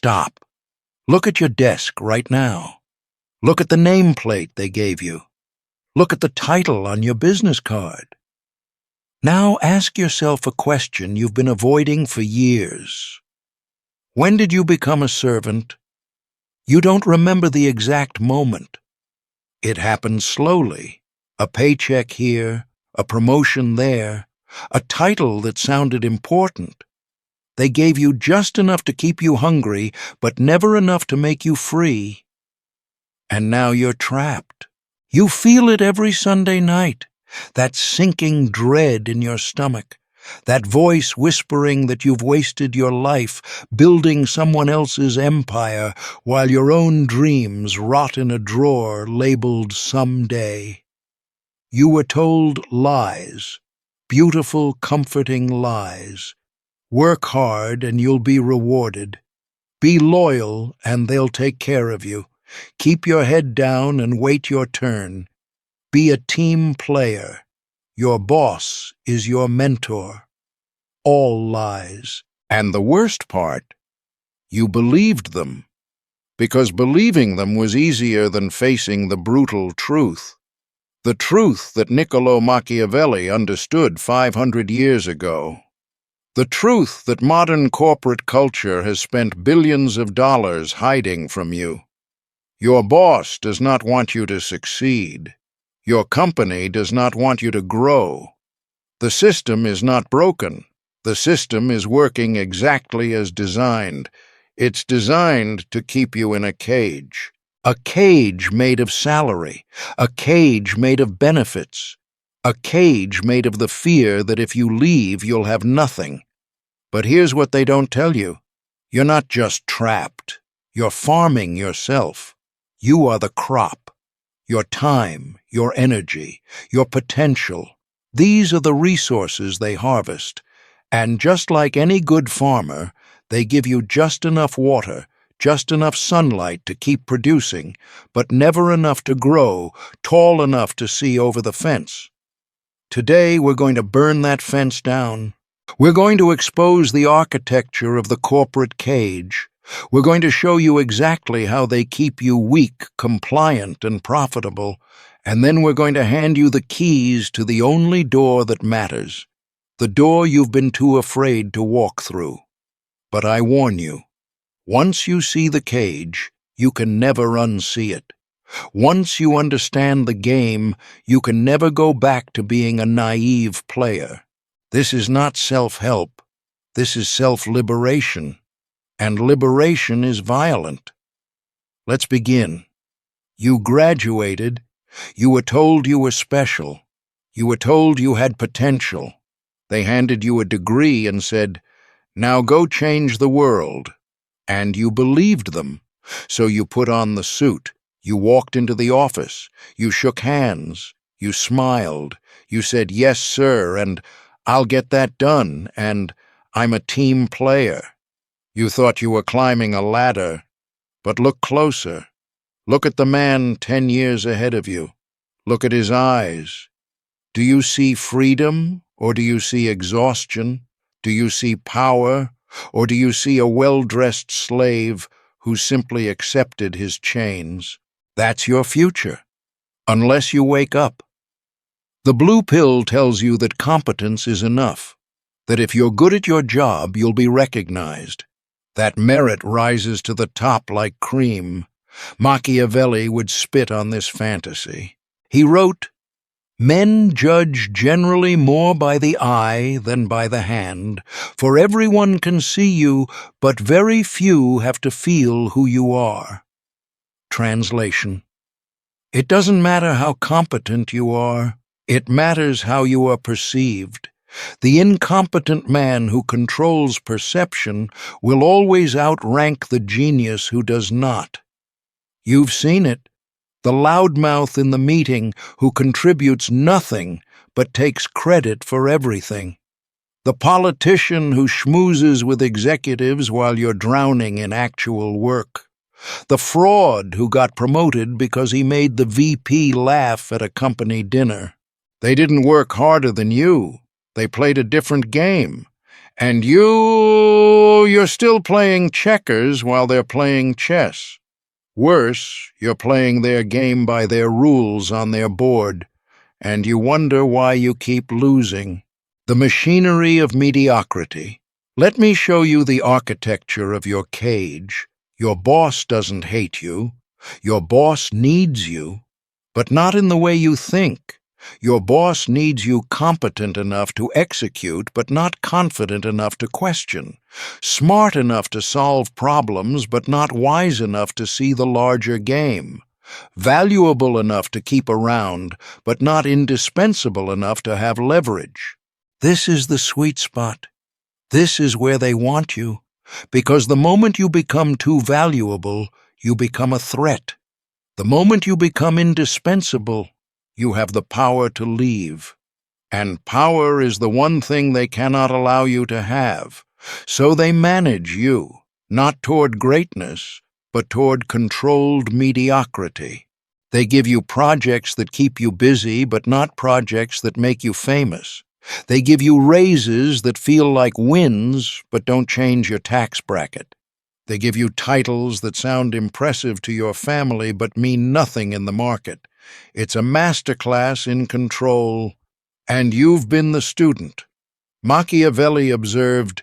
Stop. Look at your desk right now. Look at the nameplate they gave you. Look at the title on your business card. Now ask yourself a question you've been avoiding for years. When did you become a servant? You don't remember the exact moment. It happened slowly. A paycheck here, a promotion there, a title that sounded important. They gave you just enough to keep you hungry, but never enough to make you free. And now you're trapped. You feel it every Sunday night, that sinking dread in your stomach, that voice whispering that you've wasted your life building someone else's empire while your own dreams rot in a drawer labeled someday. You were told lies, beautiful, comforting lies. Work hard and you'll be rewarded. Be loyal and they'll take care of you. Keep your head down and wait your turn. Be a team player. Your boss is your mentor. All lies. And the worst part, you believed them, because believing them was easier than facing the brutal truth. The truth that Nicolo Machiavelli understood 500 years ago. The truth that modern corporate culture has spent billions of dollars hiding from you. Your boss does not want you to succeed. Your company does not want you to grow. The system is not broken. The system is working exactly as designed. It's designed to keep you in a cage. A cage made of salary. A cage made of benefits. A cage made of the fear that if you leave, you'll have nothing. But here's what they don't tell you. You're not just trapped. You're farming yourself. You are the crop. Your time, your energy, your potential. These are the resources they harvest. And just like any good farmer, they give you just enough water, just enough sunlight to keep producing, but never enough to grow, tall enough to see over the fence. Today, we're going to burn that fence down. We're going to expose the architecture of the corporate cage. We're going to show you exactly how they keep you weak, compliant, and profitable, and then we're going to hand you the keys to the only door that matters, the door you've been too afraid to walk through. But I warn you, once you see the cage, you can never unsee it. Once you understand the game, you can never go back to being a naive player. This is not self-help. This is self-liberation. And liberation is violent. Let's begin. You graduated. You were told you were special. You were told you had potential. They handed you a degree and said, "Now go change the world." And you believed them. So you put on the suit. You walked into the office. You shook hands. You smiled. You said, "Yes, sir," and "I'll get that done," and "I'm a team player." You thought you were climbing a ladder, but look closer. Look at the man 10 years ahead of you. Look at his eyes. Do you see freedom, or do you see exhaustion? Do you see power, or do you see a well-dressed slave who simply accepted his chains? That's your future, unless you wake up. The blue pill tells you that competence is enough, that if you're good at your job, you'll be recognized, that merit rises to the top like cream. Machiavelli would spit on this fantasy. He wrote, "Men judge generally more by the eye than by the hand, for everyone can see you, but very few have to feel who you are." Translation: it doesn't matter how competent you are, it matters how you are perceived. The incompetent man who controls perception will always outrank the genius who does not. You've seen it. The loudmouth in the meeting who contributes nothing but takes credit for everything. The politician who schmoozes with executives while you're drowning in actual work. The fraud who got promoted because he made the VP laugh at a company dinner. They didn't work harder than you. They played a different game, And you're still playing checkers while they're playing chess. Worse, you're playing their game by their rules on their board, and you wonder why you keep losing. The machinery of mediocrity. Let me show you the architecture of your cage. Your boss doesn't hate you. Your boss needs you, but not in the way you think. Your boss needs you competent enough to execute, but not confident enough to question. Smart enough to solve problems, but not wise enough to see the larger game. Valuable enough to keep around, but not indispensable enough to have leverage. This is the sweet spot. This is where they want you, because the moment you become too valuable, you become a threat. The moment you become indispensable, you have the power to leave. And power is the one thing they cannot allow you to have. So they manage you, not toward greatness, but toward controlled mediocrity. They give you projects that keep you busy, but not projects that make you famous. They give you raises that feel like wins, but don't change your tax bracket. They give you titles that sound impressive to your family, but mean nothing in the market. It's a masterclass in control, and you've been the student. Machiavelli observed,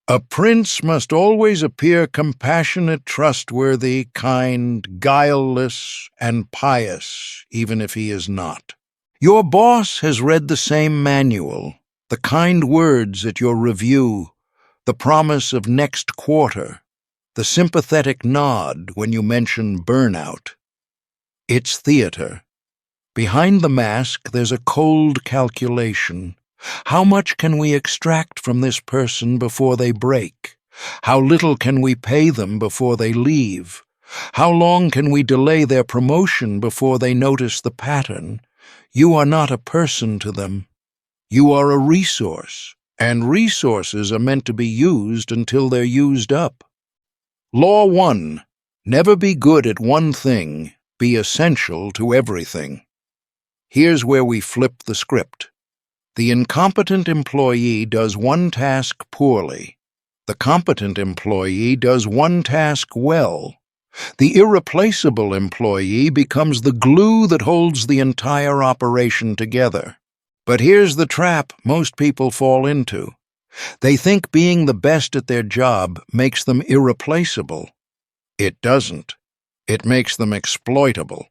"A prince must always appear compassionate, trustworthy, kind, guileless, and pious, even if he is not." Your boss has read the same manual, the kind words at your review, the promise of next quarter, the sympathetic nod when you mention burnout. It's theater. Behind the mask, there's a cold calculation. How much can we extract from this person before they break? How little can we pay them before they leave? How long can we delay their promotion before they notice the pattern? You are not a person to them. You are a resource, and resources are meant to be used until they're used up. Law 1. Never be good at one thing, be essential to everything. Here's where we flip the script. The incompetent employee does one task poorly. The competent employee does one task well. The irreplaceable employee becomes the glue that holds the entire operation together. But here's the trap most people fall into. They think being the best at their job makes them irreplaceable. It doesn't. It makes them exploitable.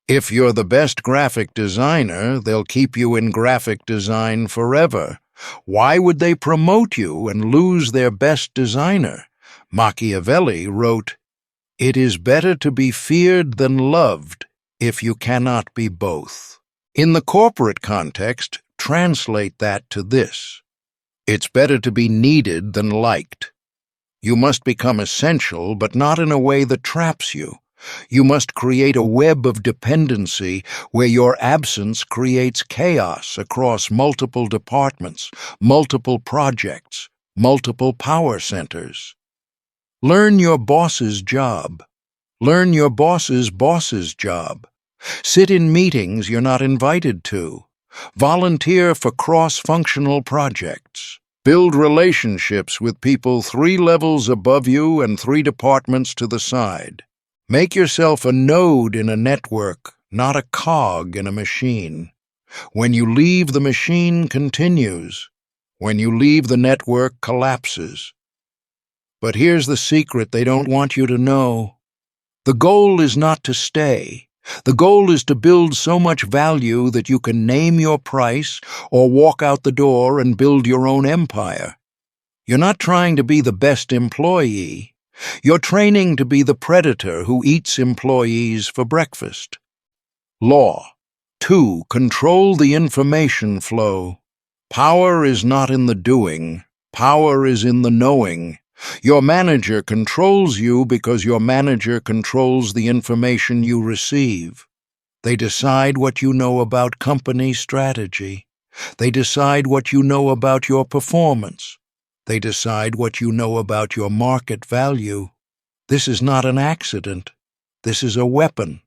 If you're the best graphic designer, they'll keep you in graphic design forever. Why would they promote you and lose their best designer? Machiavelli wrote, "It is better to be feared than loved if you cannot be both." In the corporate context, translate that to this. It's better to be needed than liked. You must become essential, but not in a way that traps you. You must create a web of dependency where your absence creates chaos across multiple departments, multiple projects, multiple power centers. Learn your boss's job. Learn your boss's boss's job. Sit in meetings you're not invited to. Volunteer for cross-functional projects. Build relationships with people 3 levels above you and 3 departments to the side. Make yourself a node in a network, not a cog in a machine. When you leave, the machine continues. When you leave, the network collapses. But here's the secret they don't want you to know. The goal is not to stay. The goal is to build so much value that you can name your price or walk out the door and build your own empire. You're not trying to be the best employee. You're training to be the predator who eats employees for breakfast. Law 2. Control the information flow. Power is not in the doing. Power is in the knowing. Your manager controls you because your manager controls the information you receive. They decide what you know about company strategy. They decide what you know about your performance. They decide what you know about your market value. This is not an accident. This is a weapon.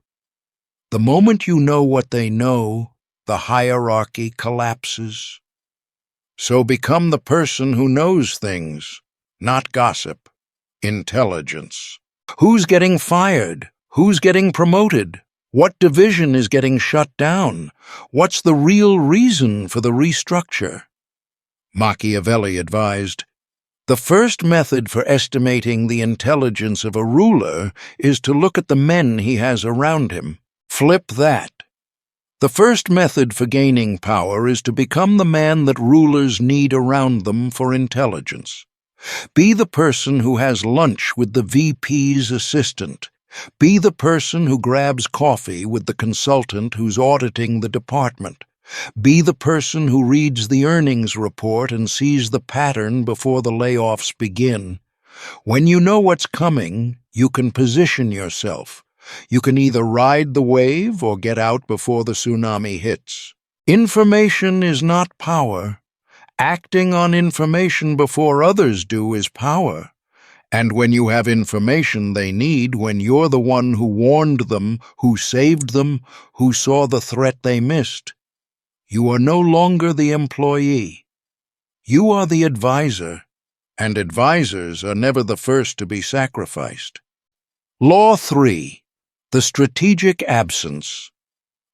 The moment you know what they know, the hierarchy collapses. So become the person who knows things, not gossip. Intelligence. Who's getting fired? Who's getting promoted? What division is getting shut down? What's the real reason for the restructure? Machiavelli advised, "The first method for estimating the intelligence of a ruler is to look at the men he has around him. Flip that. The first method for gaining power is to become the man that rulers need around them for intelligence. Be the person who has lunch with the VP's assistant. Be the person who grabs coffee with the consultant who's auditing the department. Be the person who reads the earnings report and sees the pattern before the layoffs begin. When you know what's coming, you can position yourself. You can either ride the wave or get out before the tsunami hits. Information is not power. Acting on information before others do is power. And when you have information they need, when you're the one who warned them, who saved them, who saw the threat they missed, you are no longer the employee. You are the advisor, and advisors are never the first to be sacrificed. Law 3. The strategic absence.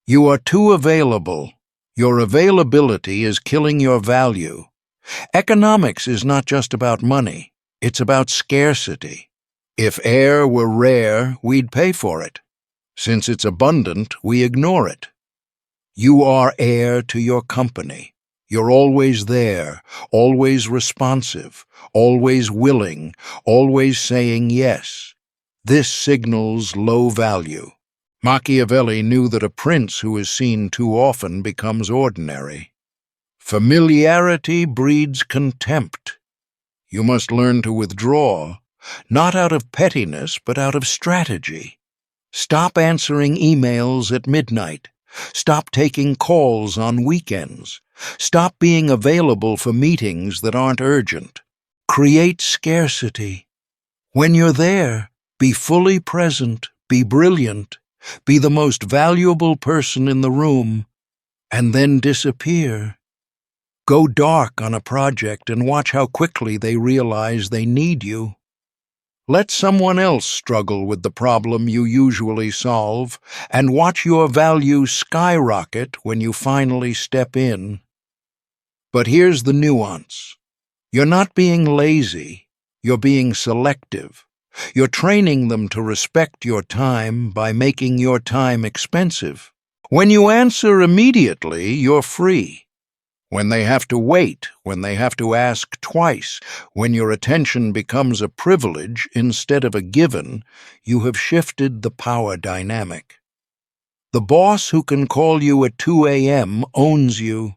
You are too available. Your availability is killing your value. Economics is not just about money. It's about scarcity. If air were rare, we'd pay for it. Since it's abundant, we ignore it. You are heir to your company. You're always there, always responsive, always willing, always saying yes. This signals low value. Machiavelli knew that a prince who is seen too often becomes ordinary. Familiarity breeds contempt. You must learn to withdraw, not out of pettiness, but out of strategy. Stop answering emails at midnight. Stop taking calls on weekends. Stop being available for meetings that aren't urgent. Create scarcity. When you're there, be fully present, be brilliant, be the most valuable person in the room, and then disappear. Go dark on a project and watch how quickly they realize they need you. Let someone else struggle with the problem you usually solve, and watch your value skyrocket when you finally step in. But here's the nuance. You're not being lazy, you're being selective. You're training them to respect your time by making your time expensive. When you answer immediately, you're free. When they have to wait, when they have to ask twice, when your attention becomes a privilege instead of a given, you have shifted the power dynamic. The boss who can call you at 2 a.m. owns you.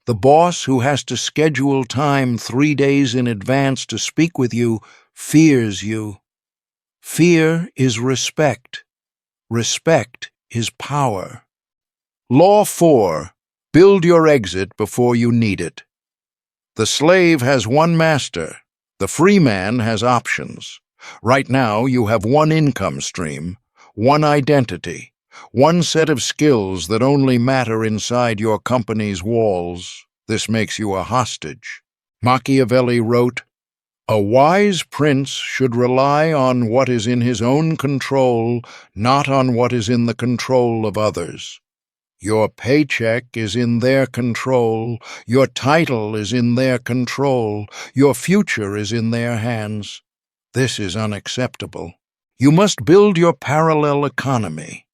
The boss who has to schedule time 3 days in advance to speak with you fears you. Fear is respect. Respect is power. Law 4. Build your exit before you need it. The slave has one master. The free man has options. Right now, you have one income stream, one identity, one set of skills that only matter inside your company's walls. This makes you a hostage. Machiavelli wrote, "A wise prince should rely on what is in his own control, not on what is in the control of others." Your paycheck is in their control, your title is in their control, your future is in their hands. This is unacceptable. You must build your parallel economy,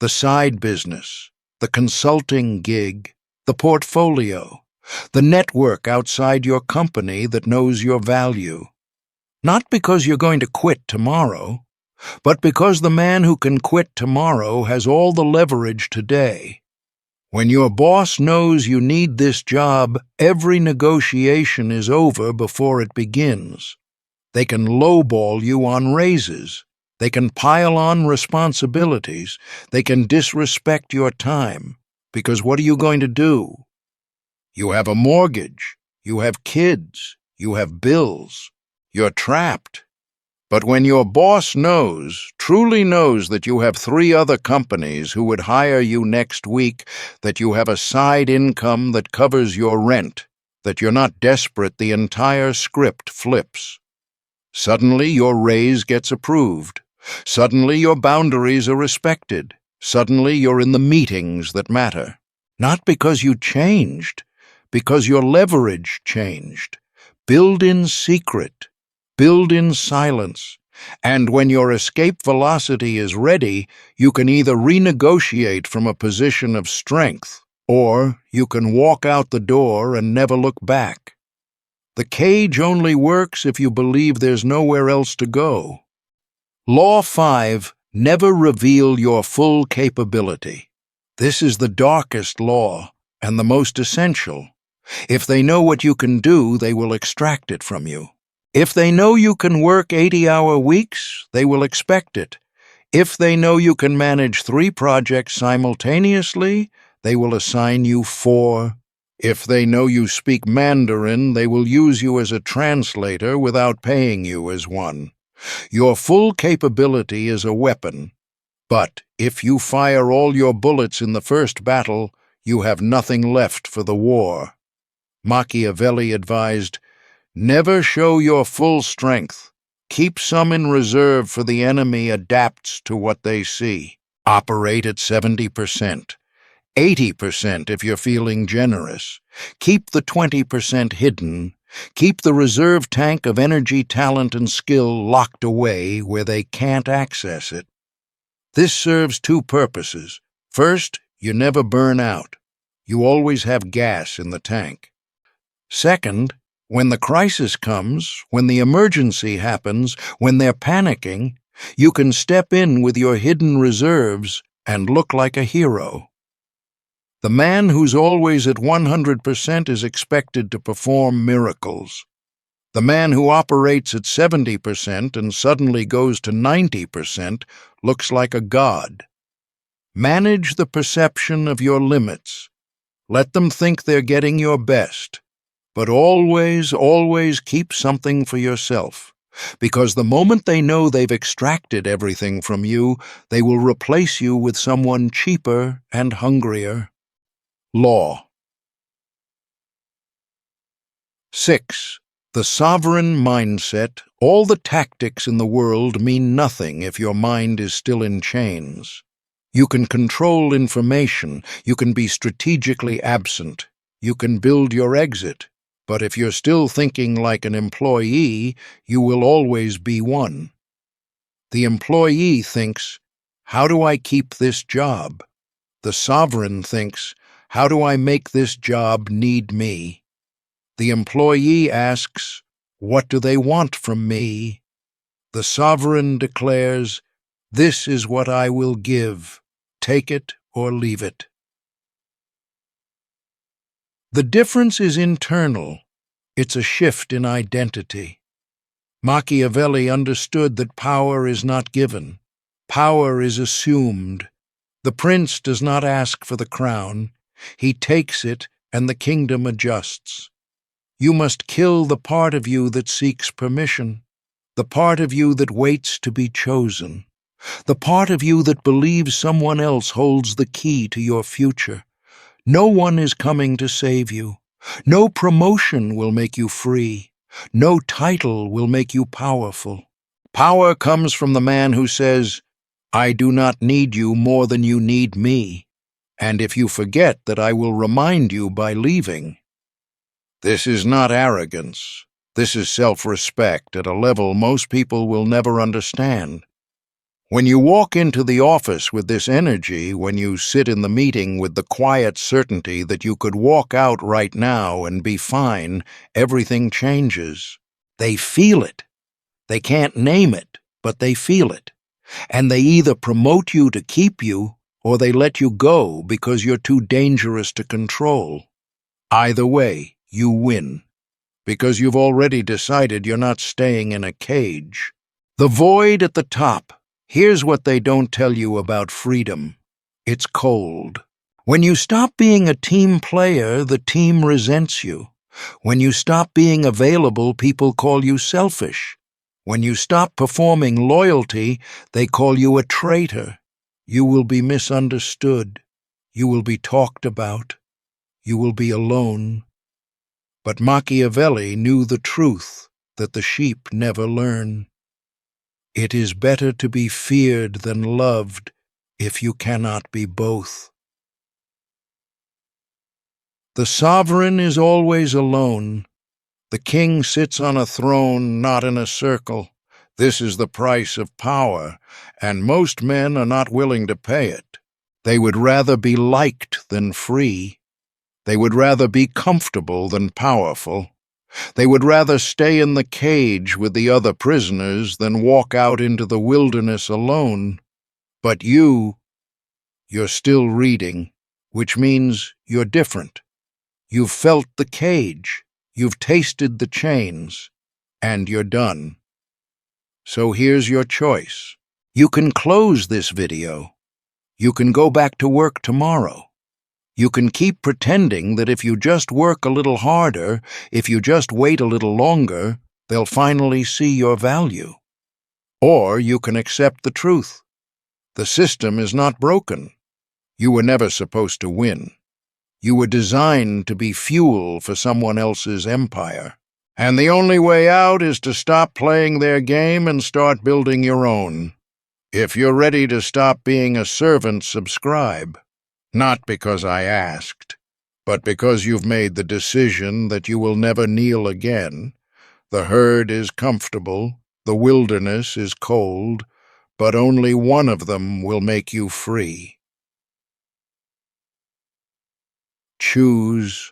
the side business, the consulting gig, the portfolio, the network outside your company that knows your value. Not because you're going to quit tomorrow, but because the man who can quit tomorrow has all the leverage today. When your boss knows you need this job, every negotiation is over before it begins. They can lowball you on raises. They can pile on responsibilities. They can disrespect your time. Because what are you going to do? You have a mortgage. You have kids. You have bills. You're trapped. But when your boss knows, truly knows that you have 3 other companies who would hire you next week, that you have a side income that covers your rent, that you're not desperate, the entire script flips. Suddenly your raise gets approved. Suddenly your boundaries are respected. Suddenly you're in the meetings that matter. Not because you changed, because your leverage changed. Build in secret. Build in silence. And when your escape velocity is ready, you can either renegotiate from a position of strength, or you can walk out the door and never look back. The cage only works if you believe there's nowhere else to go. Law 5, never reveal your full capability. This is the darkest law and the most essential. If they know what you can do, they will extract it from you. If they know you can work 80-hour weeks, they will expect it. If they know you can manage 3 projects simultaneously, they will assign you 4. If they know you speak Mandarin, they will use you as a translator without paying you as one. Your full capability is a weapon, but if you fire all your bullets in the first battle, you have nothing left for the war. Machiavelli advised, never show your full strength. Keep some in reserve for the enemy adapts to what they see. Operate at 70%. 80% if you're feeling generous. Keep the 20% hidden. Keep the reserve tank of energy, talent, and skill locked away where they can't access it. This serves 2 purposes. First, you never burn out. You always have gas in the tank. Second, when the crisis comes, when the emergency happens, when they're panicking, you can step in with your hidden reserves and look like a hero. The man who's always at 100% is expected to perform miracles. The man who operates at 70% and suddenly goes to 90% looks like a god. Manage the perception of your limits. Let them think they're getting your best. But always, always keep something for yourself, because the moment they know they've extracted everything from you, they will replace you with someone cheaper and hungrier. Law 6. The sovereign mindset. All the tactics in the world mean nothing if your mind is still in chains. You can control information, you can be strategically absent, you can build your exit. But if you're still thinking like an employee, you will always be one. The employee thinks, how do I keep this job? The sovereign thinks, how do I make this job need me? The employee asks, what do they want from me? The sovereign declares, this is what I will give. Take it or leave it. The difference is internal. It's a shift in identity. Machiavelli understood that power is not given. Power is assumed. The prince does not ask for the crown. He takes it, and the kingdom adjusts. You must kill the part of you that seeks permission, the part of you that waits to be chosen, the part of you that believes someone else holds the key to your future. No one is coming to save you. No promotion will make you free. No title will make you powerful. Power comes from the man who says, I do not need you more than you need me, and if you forget that I will remind you by leaving. This is not arrogance. This is self-respect at a level most people will never understand. When you walk into the office with this energy, when you sit in the meeting with the quiet certainty that you could walk out right now and be fine, everything changes. They feel it. They can't name it, but they feel it. And they either promote you to keep you, or they let you go because you're too dangerous to control. Either way, you win, because you've already decided you're not staying in a cage. The void at the top. Here's what they don't tell you about freedom. It's cold. When you stop being a team player, the team resents you. When you stop being available, people call you selfish. When you stop performing loyalty, they call you a traitor. You will be misunderstood. You will be talked about. You will be alone. But Machiavelli knew the truth that the sheep never learn. It is better to be feared than loved if you cannot be both. The sovereign is always alone. The king sits on a throne, not in a circle. This is the price of power, and most men are not willing to pay it. They would rather be liked than free. They would rather be comfortable than powerful. They would rather stay in the cage with the other prisoners than walk out into the wilderness alone. But you're still reading, which means you're different. You've felt the cage, you've tasted the chains, and you're done. So here's your choice. You can close this video. You can go back to work tomorrow. You can keep pretending that if you just work a little harder, if you just wait a little longer, they'll finally see your value. Or you can accept the truth. The system is not broken. You were never supposed to win. You were designed to be fuel for someone else's empire. And the only way out is to stop playing their game and start building your own. If you're ready to stop being a servant, subscribe. Not because I asked, but because you've made the decision that you will never kneel again. The herd is comfortable, the wilderness is cold, but only one of them will make you free. Choose